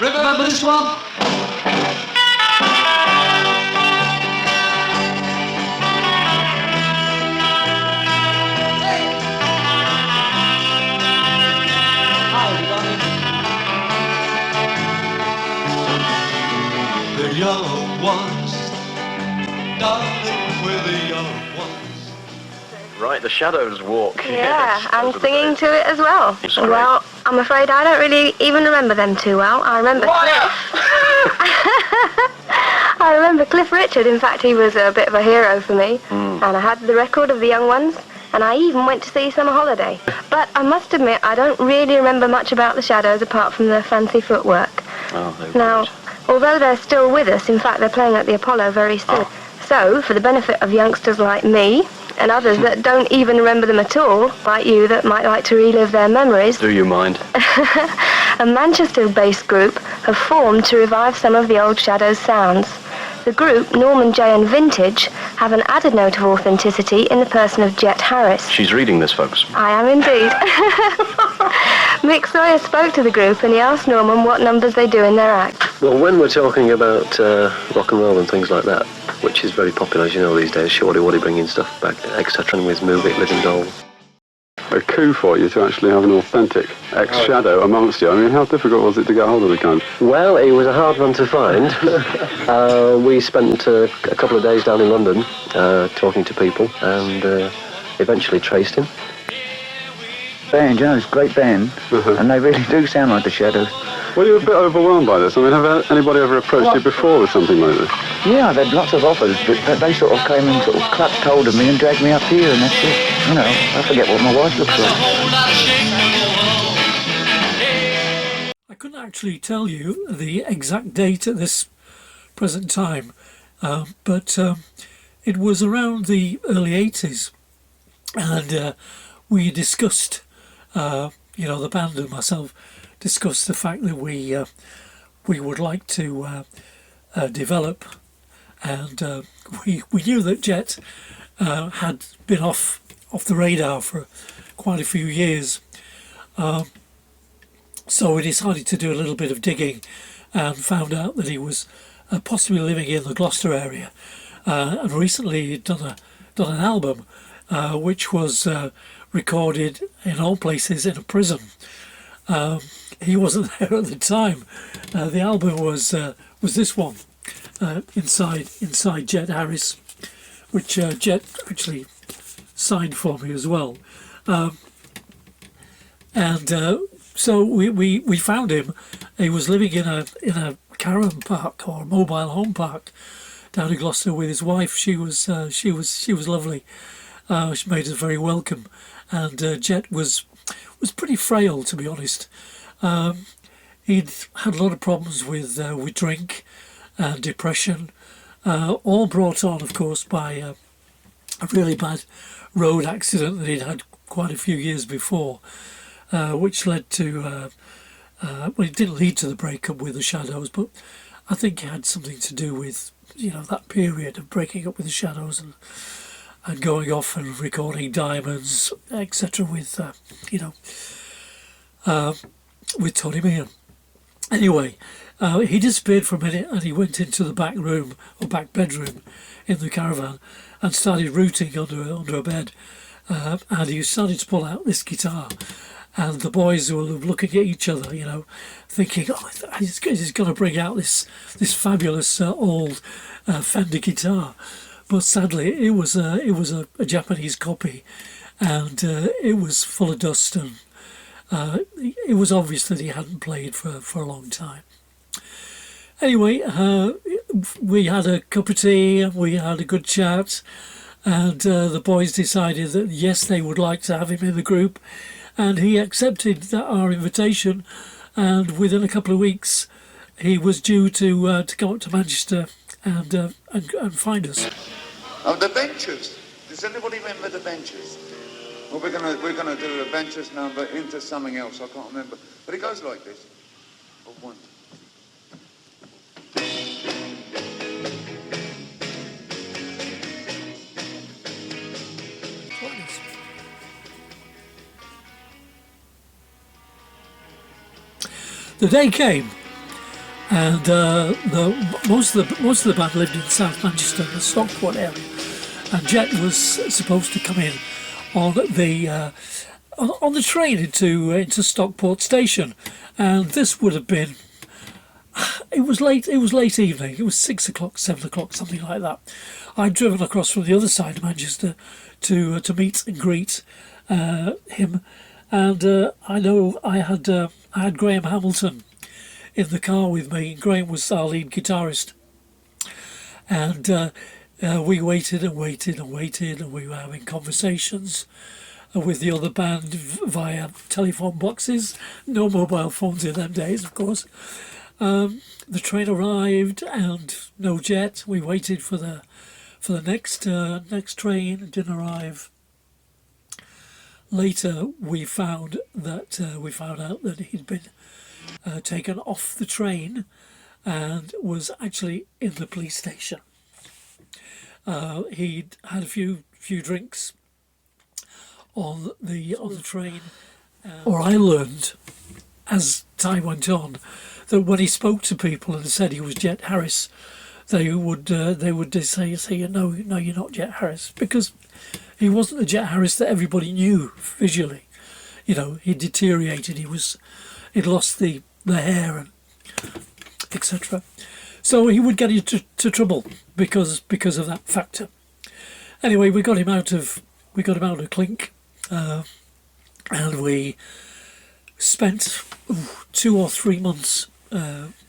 Remember this one? The young ones, darling, we're the young ones. Right, the Shadows walk. Yeah, Yes, and those are the singing days. to it as well. It's great. Well, I'm afraid I don't really even remember them too well. I remember I remember Cliff Richard. In fact, he was a bit of a hero for me. And I had the record of the young ones, and I even went to see Summer Holiday. But I must admit, I don't really remember much about the Shadows apart from the fancy footwork. Oh, they were Now, good. although they're still with us, in fact, they're playing at the Apollo very soon. So, for the benefit of youngsters like me, and others that don't even remember them at all, like you that might like to relive their memories, Do you mind? a Manchester-based group have formed to revive some of the old Shadows sounds. The group, Norman J and Vintage, have an added note of authenticity in the person of Jet Harris. She's reading this, folks. I am indeed. Mick Sawyer spoke to the group and he asked Norman what numbers they do in their act. Well, when we're talking about rock and roll and things like that, which is very popular, as you know, these days, Shorty Waddy bringing stuff back, etc., with Move It, Living Doll. A coup for you to actually have an authentic ex-Shadow amongst you. I mean, how difficult was it to get hold of the guy? Well, it was a hard one to find. We spent a couple of days down in London talking to people and eventually traced him. Band, you know, it's a great band, and they really do sound like the Shadows. Were you a bit overwhelmed by this? I mean, have anybody ever approached you before with something like this? Yeah, I've had lots of offers, but they sort of came and sort of clutched hold of me and dragged me up here, and that's it. You know, I forget what my wife looks like. I couldn't actually tell you the exact date at this present time, but it was around the early 80s, and we discussed, the band and myself discussed the fact that we would like to develop, and we knew that Jet had been off the radar for quite a few years. So we decided to do a little bit of digging and found out that he was possibly living in the Gloucester area, and recently he'd done an album which was recorded in all places in a prison. He wasn't there at the time. The album was this one, Inside Jet Harris, which Jet actually signed for me as well. So we found him. He was living in a caravan park or a mobile home park down in Gloucester with his wife. She was lovely. She made us very welcome, and Jet was pretty frail, to be honest. He'd had a lot of problems with drink and depression, all brought on, of course, by a really bad road accident that he'd had quite a few years before. Which led to, it didn't lead to the breakup with the Shadows, but I think it had something to do with, that period of breaking up with the Shadows and going off and recording Diamonds, etc. with, with Tony Meehan. Anyway, he disappeared for a minute and he went into the back room or back bedroom in the caravan and started rooting under a bed, and he started to pull out this guitar. And the boys were looking at each other, thinking, he's going to bring out this fabulous old Fender guitar. But sadly, it was a Japanese copy, and it was full of dust, and it was obvious that he hadn't played for a long time. Anyway, we had a cup of tea, we had a good chat, and the boys decided that yes, they would like to have him in the group. And he accepted our invitation, and within a couple of weeks, he was due to come up to Manchester and find us. Oh, the Benches. Does anybody remember the Benches? Well, we're gonna do the Benches number into something else. I can't remember, but it goes like this. Oh, one. The day came and most of the band lived in South Manchester, the Stockport area, and Jet was supposed to come in on the train into Stockport station, and this would have been. It was late evening. It was 6 o'clock, 7 o'clock, something like that. I'd driven across from the other side of Manchester to meet and greet him, and I know I had Graham Hamilton in the car with me. Graham was our lead guitarist, and we waited and waited and waited, and we were having conversations with the other band via telephone boxes. No mobile phones in them days, of course. The train arrived and no Jet. We waited for the next train. It didn't arrive. Later, we found out that he'd been taken off the train and was actually in the police station. He'd had a few drinks on the train. Or I learned as time went on that when he spoke to people and said he was Jet Harris, they would say no, you're not Jet Harris, because he wasn't the Jet Harris that everybody knew visually. You know, he deteriorated. He'd lost the hair and etc. So he would get into trouble because of that factor. Anyway, we got him out of Clink, and we spent 2 or 3 months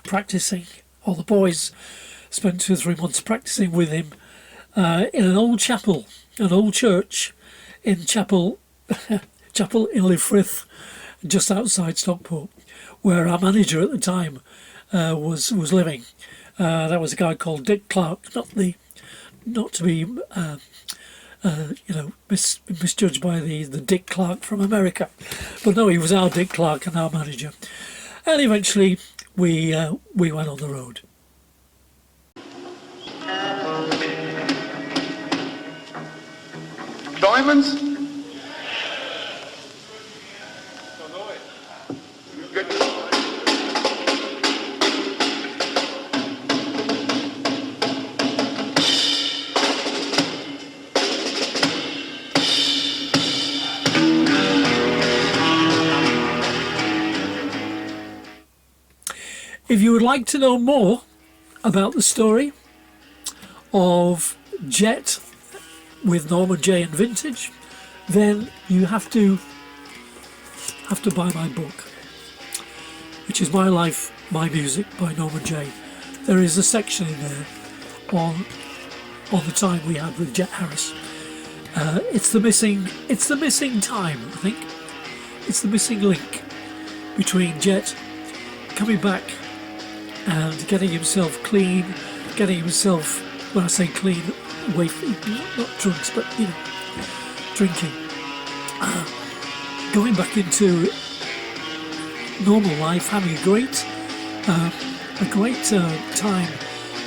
practicing. All the boys spent 2 or 3 months practicing with him in an old chapel, an old church in Chapel in Lifrith, just outside Stockport, where our manager at the time was living. That was a guy called Dick Clark, not to be misjudged by the Dick Clark from America, but no, he was our Dick Clark and our manager. And eventually we went on the road. Diamonds? Good. If you would like to know more about the story of Jet with Norman J and Vintage, then you have to buy my book, which is My Life, My Music by Norman J. There is a section in there on the time we had with Jet Harris. It's the missing time, I think. It's the missing link between Jet coming back and getting himself clean, getting himself, when I say clean, away from, not drugs, but, drinking. Going back into normal life, having a great time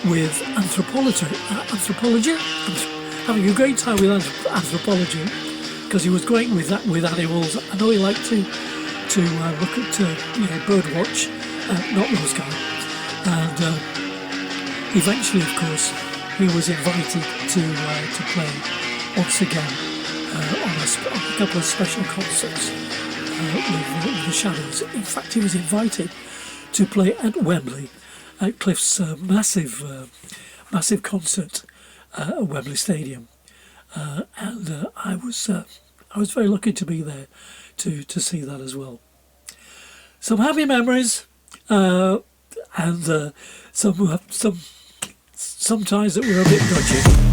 with anthropology, having a great time with anthropology, because he was great with animals. I know he liked to look at bird watch, not those guys. And eventually, of course, he was invited to play once again on a couple of special concerts with the Shadows. In fact, he was invited to play at Wembley, at Cliff's massive concert at Wembley Stadium, and I was very lucky to be there to see that as well. Some happy memories. And some ties that were a bit dodgy.